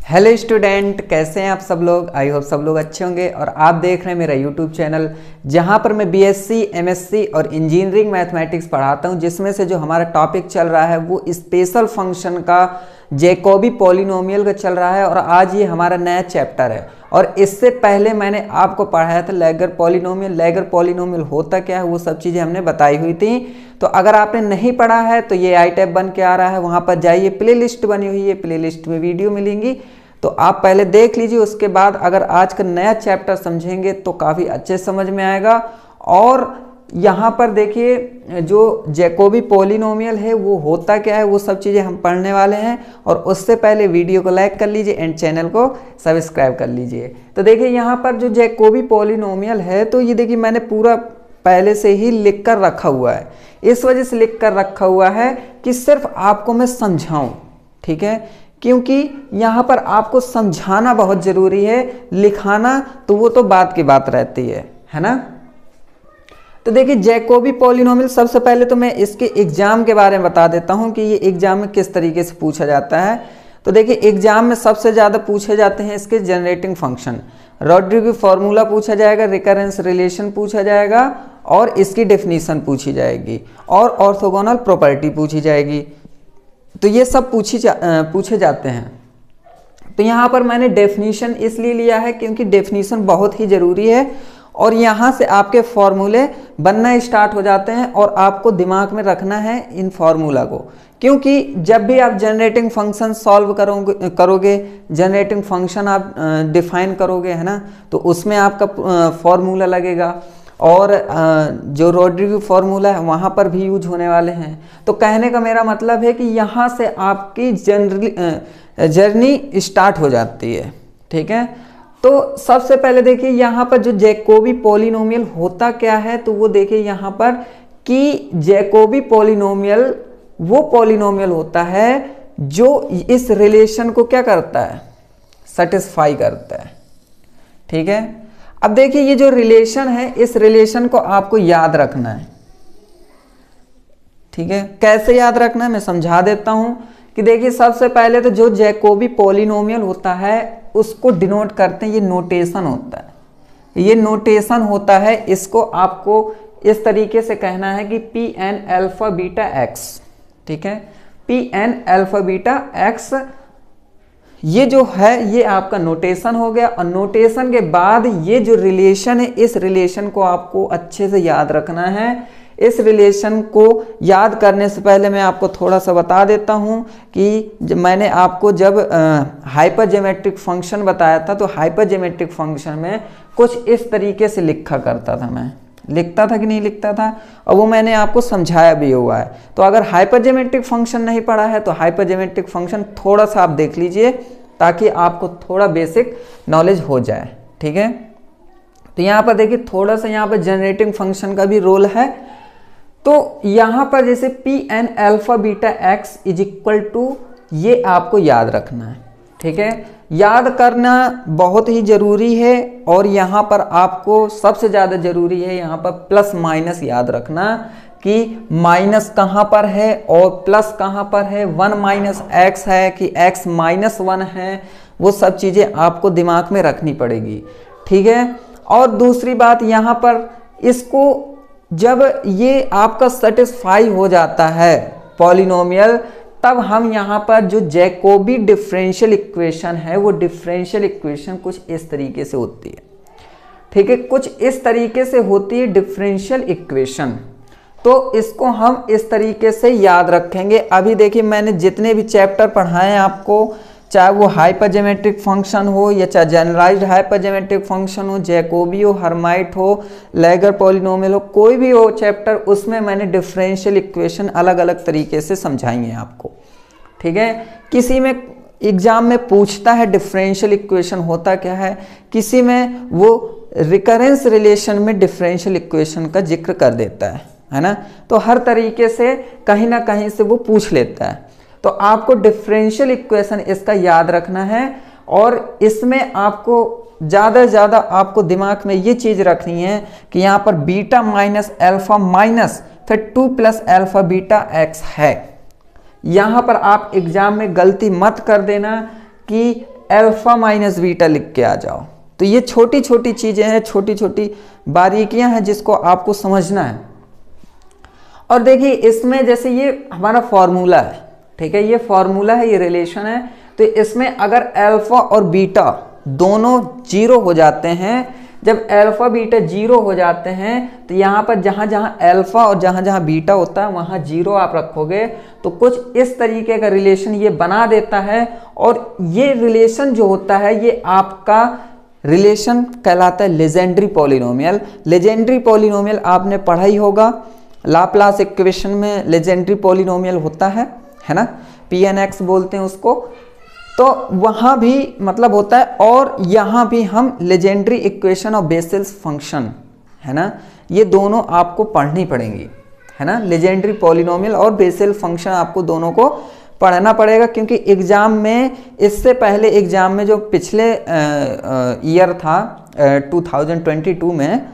Hello student, कैसे हैं आप सब लोग। आई होप सब लोग अच्छे होंगे और आप देख रहे हैं मेरा यूट्यूब चैनल जहां पर मैं बीएससी, एमएससी और इंजीनियरिंग मैथमेटिक्स पढ़ाता हूं, जिसमें से जो हमारा टॉपिक चल रहा है वो स्पेशल फंक्शन का जैकोबी पॉलिनोमियल का चल रहा है। और आज ये हमारा नया चैप्टर है। और इससे पहले मैंने आपको पढ़ाया था लैगर पॉलिनोमियल। लैगर पॉलिनोमियल होता क्या है वो सब चीज़ें हमने बताई हुई थी। तो अगर आपने नहीं पढ़ा है तो ये आई टैब बन के आ रहा है, वहाँ पर जाइए, प्लेलिस्ट बनी हुई है, प्लेलिस्ट में वीडियो मिलेंगी, तो आप पहले देख लीजिए। उसके बाद अगर आज का नया चैप्टर समझेंगे तो काफ़ी अच्छे समझ में आएगा। और यहाँ पर देखिए जो जैकोबी पॉलिनोमियल है वो होता क्या है वो सब चीज़ें हम पढ़ने वाले हैं। और उससे पहले वीडियो को लाइक कर लीजिए एंड चैनल को सब्सक्राइब कर लीजिए। तो देखिए यहाँ पर जो जैकोबी पॉलिनोमियल है तो ये देखिए मैंने पूरा पहले से ही लिख कर रखा हुआ है। इस वजह से लिख कर रखा हुआ है कि सिर्फ आपको मैं समझाऊं, ठीक है, क्योंकि यहाँ पर आपको समझाना बहुत ज़रूरी है, लिखाना तो वो तो बात की बात रहती है ना। तो देखिए जैकोबी पॉलिनोमियल, सबसे पहले तो मैं इसके एग्जाम के बारे में बता देता हूँ कि ये एग्जाम में किस तरीके से पूछा जाता है। तो देखिए एग्जाम में सबसे ज़्यादा पूछे जाते हैं इसके जनरेटिंग फंक्शन, रॉड्रिगो फार्मूला पूछा जाएगा, रिकरेंस रिलेशन पूछा जाएगा और इसकी डेफिनीशन पूछी जाएगी और ऑर्थोगोनल प्रॉपर्टी पूछी जाएगी। तो ये सब पूछे जाते हैं। तो यहाँ पर मैंने डेफिनीशन इसलिए लिया है क्योंकि डेफिनीशन बहुत ही ज़रूरी है और यहाँ से आपके फॉर्मूले बनना स्टार्ट हो जाते हैं और आपको दिमाग में रखना है इन फॉर्मूला को, क्योंकि जब भी आप जनरेटिंग फंक्शन सॉल्व करोगे, जनरेटिंग फंक्शन आप डिफाइन करोगे, है ना, तो उसमें आपका फॉर्मूला लगेगा और जो रॉड्रिगो फार्मूला है वहाँ पर भी यूज होने वाले हैं। तो कहने का मेरा मतलब है कि यहाँ से आपकी जर्नी स्टार्ट हो जाती है, ठीक है। तो सबसे पहले देखिए यहाँ पर जो जैकोबी पॉलिनोमियल होता क्या है, तो वो देखिए यहाँ पर कि जैकोबी पॉलिनोमियल वो पॉलिनोमियल होता है जो इस रिलेशन को क्या करता है, सेटिस्फाई करता है, ठीक है। अब देखिए ये जो रिलेशन है इस रिलेशन को आपको याद रखना है, ठीक है। कैसे याद रखना है मैं समझा देता हूं कि देखिए सबसे पहले तो जो जैकोबी पॉलिनोमियल होता है उसको डिनोट करते हैं, ये नोटेशन होता है, ये नोटेशन होता है। इसको आपको इस तरीके से कहना है कि P N alpha beta X, ठीक है, P N alpha beta X, ये जो है ये आपका नोटेशन हो गया। और नोटेशन के बाद ये जो रिलेशन है इस रिलेशन को आपको अच्छे से याद रखना है। इस रिलेशन को याद करने से पहले मैं आपको थोड़ा सा बता देता हूँ कि मैंने आपको जब हाइपरज्योमेट्रिक फंक्शन बताया था तो हाइपरज्योमेट्रिक फंक्शन में कुछ इस तरीके से लिखा करता था, मैं लिखता था कि नहीं लिखता था, और वो मैंने आपको समझाया भी हुआ है। तो अगर हाइपरज्योमेट्रिक फंक्शन नहीं पढ़ा है तो हाइपरज्योमेट्रिक फंक्शन थोड़ा सा आप देख लीजिए ताकि आपको थोड़ा बेसिक नॉलेज हो जाए, ठीक है। तो यहाँ पर देखिए थोड़ा सा यहाँ पर जनरेटिंग फंक्शन का भी रोल है। तो यहाँ पर जैसे P N alpha beta X is equal to, ये आपको याद रखना है, ठीक है। याद करना बहुत ही ज़रूरी है और यहाँ पर आपको सबसे ज़्यादा ज़रूरी है यहाँ पर प्लस माइनस याद रखना कि माइनस कहाँ पर है और प्लस कहाँ पर है, 1 माइनस एक्स है कि x माइनस 1 है, वो सब चीज़ें आपको दिमाग में रखनी पड़ेगी, ठीक है। और दूसरी बात यहाँ पर इसको जब ये आपका सेटिस्फाई हो जाता है पॉलिनोमियल, तब हम यहाँ पर जो जैकोबी डिफरेंशियल इक्वेशन है वो डिफरेंशियल इक्वेशन कुछ इस तरीके से होती है, ठीक है, कुछ इस तरीके से होती है डिफरेंशियल इक्वेशन। तो इसको हम इस तरीके से याद रखेंगे। अभी देखिए मैंने जितने भी चैप्टर पढ़ाए हैं आपको, चाहे वो हाइपरज्योमेट्रिक फंक्शन हो या चाहे जनरलाइज्ड हाइपरज्योमेट्रिक फंक्शन हो, जैकोबी हो, हर्माइट हो, लैगर पॉलिनोमियल हो, कोई भी हो चैप्टर, उसमें मैंने डिफरेंशियल इक्वेशन अलग अलग तरीके से समझाई है आपको, ठीक है। किसी में एग्जाम में पूछता है डिफरेंशियल इक्वेशन होता क्या है, किसी में वो रिकरेंस रिलेशन में डिफरेंशियल इक्वेशन का जिक्र कर देता है ना। तो हर तरीके से कहीं ना कहीं से वो पूछ लेता है। तो आपको डिफरेंशियल इक्वेशन इसका याद रखना है और इसमें आपको ज़्यादा से ज़्यादा आपको दिमाग में ये चीज़ रखनी है कि यहाँ पर बीटा माइनस अल्फा माइनस फिर 2 प्लस अल्फा बीटा एक्स है। यहाँ पर आप एग्जाम में गलती मत कर देना कि अल्फा माइनस बीटा लिख के आ जाओ। तो ये छोटी छोटी चीजें हैं, छोटी छोटी बारीकियां हैं जिसको आपको समझना है। और देखिए इसमें जैसे ये हमारा फॉर्मूला है, ठीक है, ये फॉर्मूला है, ये रिलेशन है। तो इसमें अगर अल्फा और बीटा दोनों जीरो हो जाते हैं, जब अल्फा बीटा जीरो हो जाते हैं तो यहाँ पर जहाँ जहाँ अल्फा और जहाँ जहाँ बीटा होता है वहाँ जीरो आप रखोगे तो कुछ इस तरीके का रिलेशन ये बना देता है। और ये रिलेशन जो होता है ये आपका रिलेशन कहलाता है लेजेंड्री पॉलिनोमियल। लेजेंड्री पॉलिनोमियल आपने पढ़ा ही होगा, लाप्लास इक्वेशन में लेजेंड्री पॉलिनोमियल होता है ना, Pn(x) बोलते हैं उसको। तो वहाँ भी मतलब होता है, और यहाँ भी हम लेजेंड्री इक्वेशन और बेसेल्स फंक्शन, है ना, ये दोनों आपको पढ़नी पड़ेंगी, है ना। लेजेंड्री पॉलिनोमियल और बेसेल फंक्शन आपको दोनों को पढ़ना पड़ेगा, क्योंकि एग्जाम में, इससे पहले एग्जाम में जो पिछले ईयर था 2022 में,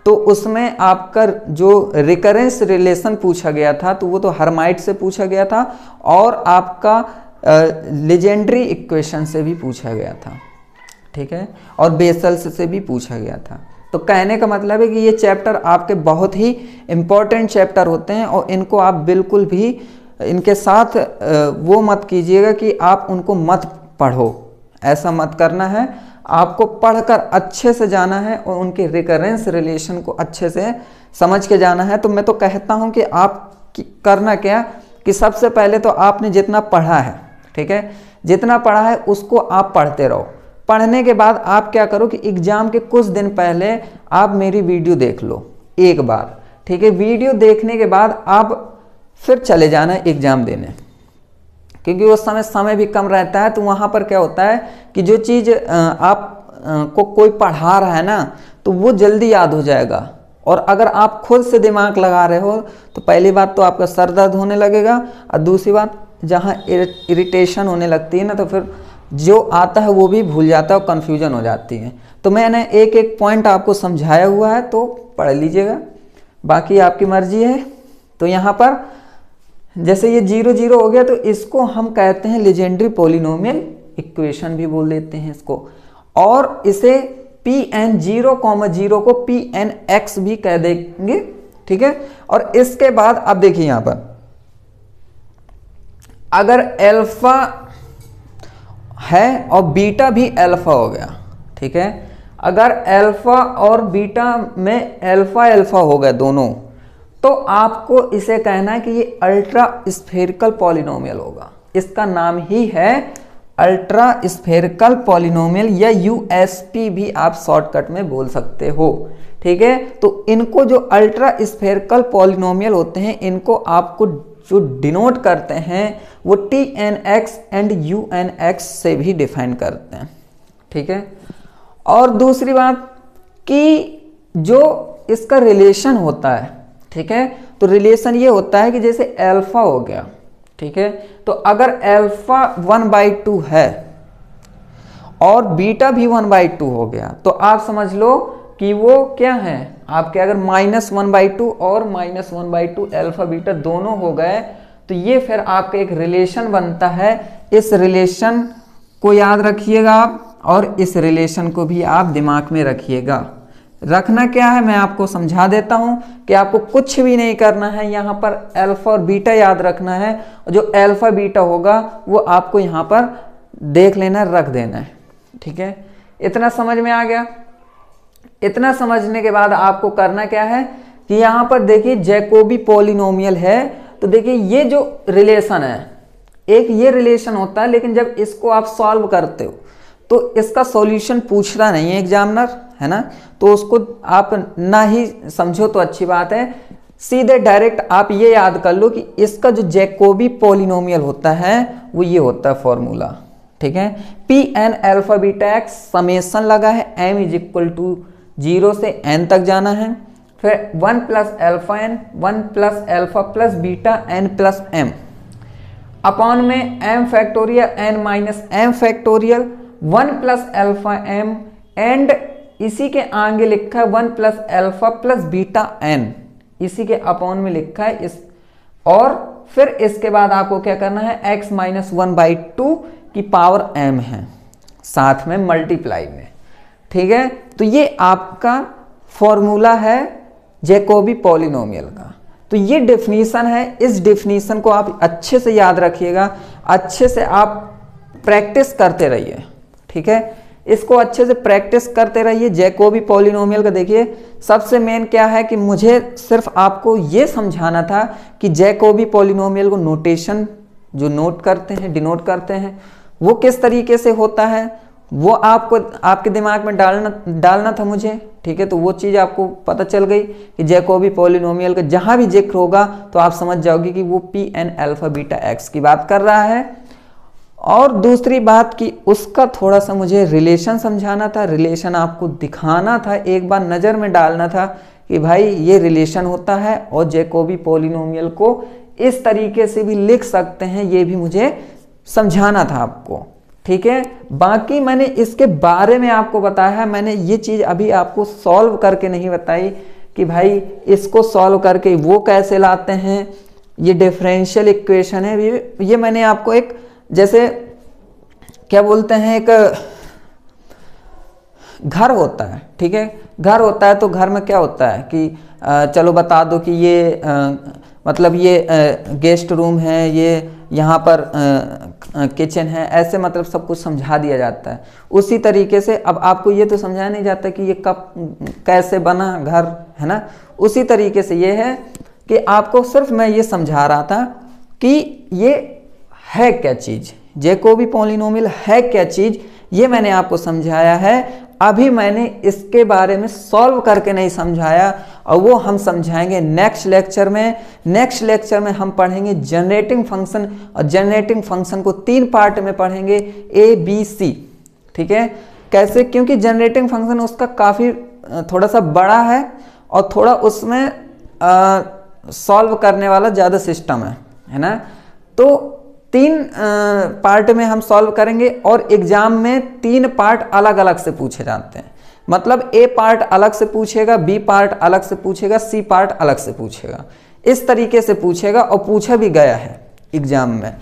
तो उसमें आपका जो रिकरेंस रिलेशन पूछा गया था तो वो तो हर्माइट से पूछा गया था, और आपका लेजेंड्री इक्वेशन से भी पूछा गया था, ठीक है, और बेसल्स से भी पूछा गया था। तो कहने का मतलब है कि ये चैप्टर आपके बहुत ही इम्पोर्टेंट चैप्टर होते हैं, और इनको आप बिल्कुल भी इनके साथ वो मत कीजिएगा कि आप उनको मत पढ़ो, ऐसा मत करना है। आपको पढ़कर अच्छे से जाना है और उनके रिकरेंस रिलेशन को अच्छे से समझ के जाना है। तो मैं तो कहता हूँ कि आप करना क्या कि सबसे पहले तो आपने जितना पढ़ा है, ठीक है, जितना पढ़ा है उसको आप पढ़ते रहो। पढ़ने के बाद आप क्या करो कि एग्जाम के कुछ दिन पहले आप मेरी वीडियो देख लो एक बार, ठीक है। वीडियो देखने के बाद आप फिर चले जाना है एग्जाम देने, क्योंकि उस समय भी कम रहता है। तो वहाँ पर क्या होता है कि जो चीज़ आप को कोई पढ़ा रहा है ना तो वो जल्दी याद हो जाएगा। और अगर आप खुद से दिमाग लगा रहे हो तो पहली बात तो आपका सर दर्द होने लगेगा, और दूसरी बात जहाँ इरिटेशन होने लगती है ना तो फिर जो आता है वो भी भूल जाता है और कन्फ्यूजन हो जाती है। तो मैंने एक एक पॉइंट आपको समझाया हुआ है, तो पढ़ लीजिएगा, बाकी आपकी मर्जी है। तो यहाँ पर जैसे ये 0 0 हो गया तो इसको हम कहते हैं लेजेंड्री पॉलिनोमियल इक्वेशन भी बोल देते हैं इसको, और इसे Pn(0, 0) को Pn(x) भी कह देंगे, ठीक है। और इसके बाद अब देखिए यहाँ पर अगर अल्फा है और बीटा भी अल्फा हो गया, ठीक है, अगर अल्फा और बीटा में अल्फा अल्फा हो गए दोनों, तो आपको इसे कहना है कि ये अल्ट्रा स्फेरिकल पॉलिनोमियल होगा। इसका नाम ही है अल्ट्रा स्फेरिकल पॉलिनोमियल, या USP भी आप शॉर्टकट में बोल सकते हो, ठीक है। तो इनको जो अल्ट्रा स्फेरिकल पॉलिनोमियल होते हैं, इनको आपको जो डिनोट करते हैं वो Tn(x) एंड Un(x) से भी डिफाइन करते हैं, ठीक है। और दूसरी बात कि जो इसका रिलेशन होता है, ठीक है, तो रिलेशन ये होता है कि जैसे अल्फा हो गया, ठीक है, तो अगर अल्फा 1/2 है और बीटा भी 1/2 हो गया तो आप समझ लो कि वो क्या है आपके, अगर -1/2 और -1/2 अल्फा बीटा दोनों हो गए तो ये फिर आपका एक रिलेशन बनता है। इस रिलेशन को याद रखिएगा आप, और इस रिलेशन को भी आप दिमाग में रखिएगा। रखना क्या है मैं आपको समझा देता हूं कि आपको कुछ भी नहीं करना है, यहाँ पर अल्फा और बीटा याद रखना है, और जो अल्फा बीटा होगा वो आपको यहाँ पर देख लेना, रख देना है, ठीक है। इतना समझ में आ गया। इतना समझने के बाद आपको करना क्या है कि यहाँ पर देखिए जैकोबी पॉलिनोमियल है, तो देखिए ये जो रिलेशन है, एक ये रिलेशन होता है, लेकिन जब इसको आप सॉल्व करते हो तो इसका सॉल्यूशन पूछता नहीं है एग्जामिनर, है ना, तो उसको आप ना ही समझो तो अच्छी बात है। सीधे डायरेक्ट आप ये याद कर लो कि इसका जो जैकोबी पॉलिनोमियल होता है वो ये होता है फॉर्मूला, ठीक है। Pn alpha beta x summation लगा है, m = 0 से n तक जाना है, फिर 1 + alpha n, 1 + alpha + beta n + m upon में m factorial n - m factorial 1 + alpha m, and इसी के आगे लिखा है 1 + अल्फा + बीटा n, इसी के अपॉन में लिखा है इस, और फिर इसके बाद आपको क्या करना है x - 1/2 की पावर m है, साथ में मल्टीप्लाई में, ठीक है। तो ये आपका फॉर्मूला है जैकोबी पॉलिनोमियल का। तो ये डेफिनीशन है, इस डेफिनीशन को आप अच्छे से याद रखिएगा, अच्छे से आप प्रैक्टिस करते रहिए, ठीक है। इसको अच्छे से प्रैक्टिस करते रहिए जैकोबी पॉलिनोमियल का। देखिए सबसे मेन क्या है कि मुझे सिर्फ आपको ये समझाना था कि जैकोबी पॉलिनोमियल को नोटेशन जो नोट करते हैं, डिनोट करते हैं, वो किस तरीके से होता है, वो आपको आपके दिमाग में डालना था मुझे, ठीक है। तो वो चीज़ आपको पता चल गई कि जैकोबी पॉलिनोमियल का जहाँ भी जिक्र होगा तो आप समझ जाओगे कि वो Pn अल्फा बीटा x की बात कर रहा है। और दूसरी बात कि उसका थोड़ा सा मुझे रिलेशन समझाना था, रिलेशन आपको दिखाना था, एक बार नज़र में डालना था कि भाई ये रिलेशन होता है और जैकोबी पॉलिनोमियल को इस तरीके से भी लिख सकते हैं, ये भी मुझे समझाना था आपको, ठीक है। बाकी मैंने इसके बारे में आपको बताया है, मैंने ये चीज़ अभी आपको सॉल्व करके नहीं बताई कि भाई इसको सॉल्व करके वो कैसे लाते हैं, ये डिफरेंशियल इक्वेशन है, ये मैंने आपको एक जैसे क्या बोलते हैं, एक घर होता है, ठीक है। घर होता है तो घर में क्या होता है कि चलो बता दो कि ये मतलब ये गेस्ट रूम है, ये यहाँ पर किचन है, ऐसे मतलब सब कुछ समझा दिया जाता है। उसी तरीके से अब आपको ये तो समझाया नहीं जाता कि ये कब कैसे बना घर, है ना। उसी तरीके से ये है कि आपको सिर्फ मैं ये समझा रहा था कि ये है क्या चीज़, जैकोबी पॉलिनोमियल है क्या चीज़, ये मैंने आपको समझाया है। अभी मैंने इसके बारे में सॉल्व करके नहीं समझाया, और वो हम समझाएंगे नेक्स्ट लेक्चर में। नेक्स्ट लेक्चर में हम पढ़ेंगे जनरेटिंग फंक्शन, और जनरेटिंग फंक्शन को 3 पार्ट में पढ़ेंगे, ABC, ठीक है। कैसे, क्योंकि जनरेटिंग फंक्शन उसका काफ़ी थोड़ा सा बड़ा है और थोड़ा उसमें सॉल्व करने वाला ज़्यादा सिस्टम है ना। तो 3 पार्ट में हम सॉल्व करेंगे, और एग्जाम में 3 पार्ट अलग अलग से पूछे जाते हैं। मतलब A पार्ट अलग से पूछेगा, B पार्ट अलग से पूछेगा, C पार्ट अलग से पूछेगा, इस तरीके से पूछेगा, और पूछा भी गया है एग्जाम में।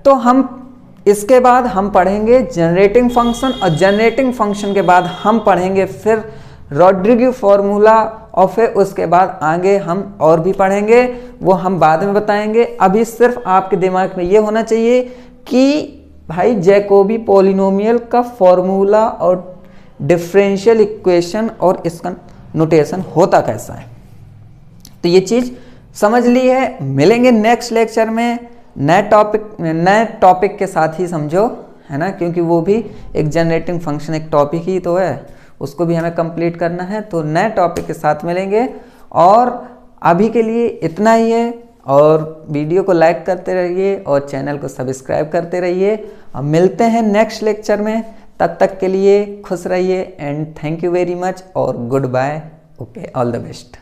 तो हम इसके बाद हम पढ़ेंगे जनरेटिंग फंक्शन, और जनरेटिंग फंक्शन के बाद हम पढ़ेंगे फिर रॉड्रिगो फॉर्मूला, और फिर उसके बाद आगे हम और भी पढ़ेंगे, वो हम बाद में बताएंगे। अभी सिर्फ आपके दिमाग में ये होना चाहिए कि भाई जैकोबी पॉलिनोमियल का फॉर्मूला और डिफरेंशियल इक्वेशन और इसका नोटेशन होता कैसा है, तो ये चीज़ समझ ली है। मिलेंगे नेक्स्ट लेक्चर में नए टॉपिक के साथ ही, समझो, है ना, क्योंकि वो भी एक जनरेटिंग फंक्शन एक टॉपिक ही तो है, उसको भी हमें कंप्लीट करना है। तो नए टॉपिक के साथ मिलेंगे, और अभी के लिए इतना ही है। और वीडियो को लाइक करते रहिए और चैनल को सब्सक्राइब करते रहिए। अब मिलते हैं नेक्स्ट लेक्चर में, तब तक के लिए खुश रहिए, and thank you very much और good bye. Okay, all the best.